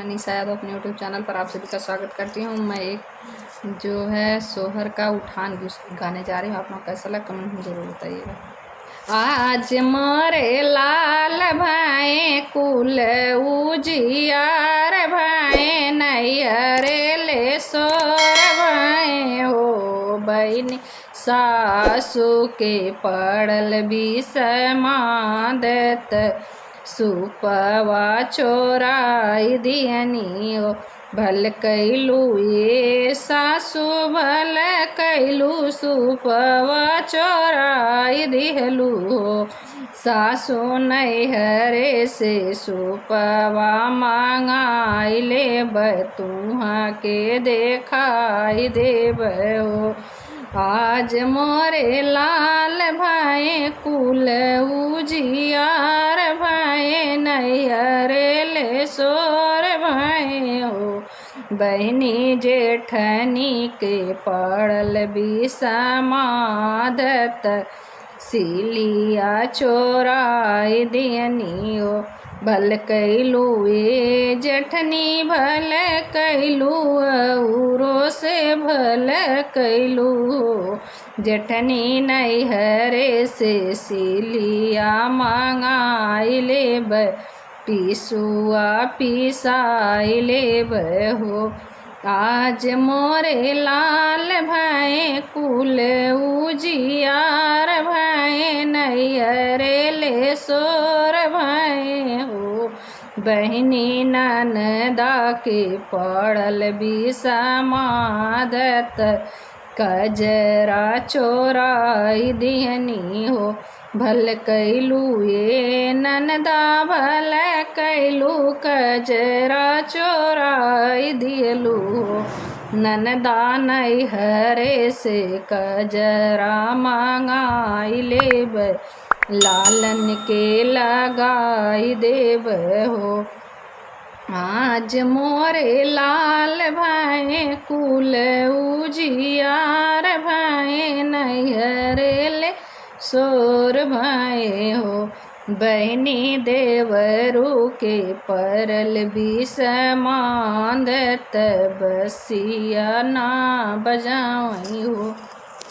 मनीषा यादव अपने YouTube channel पर आप सभी का स्वागत करती हूँ। मैं एक जो है सोहर का उठान गाने जा रही हूँ। आप लोग कैसा लगा कमेंट में ज़रूर बताइएगा। आज मोरे लाल भाई कुल उजियार भाई नैहरे ले सोर भाई हो बहनी सासू के पड़ल बिसमादत सुपवा चोराई दियनी ओ भल कैलू ये सासू भल कैलू सुपवा चोराई दिहलू हो सासू नैहरे से सुपवा मांगाई ले तुहा के देखाई देव हो आज मोरे लाल भाई कुल उजियार भाई नैहरे ले सोर भाई हो बहनी जेठनी के पड़ल बिसमादत सिलिया चोराई दियनी हो भल कैलू ये जेठनी भल कैलू औरों से भल कैलू जेठनी नैहरे से सिलिया मांगाई ले पिसुआ पिसाई ले हो आज मोरे लाल भाई कुल उजियार भाई नैहरे ले सोर भाई हो बहनी ननदा के पड़ल बिसमादत कजरा चोराई दिहनी हो भल कैलू ये ननदा भल कैलू कजरा चोराई दियलू ननदा नैहरे से कजरा मांगाई लेब लालन के लगाई देव हो आज मोरे लाल भाई कुल उजियार भाई नैहरे ले सोर भाई हो बहनी देवरू के परल बिसमादत बसिया ना बजाई हो।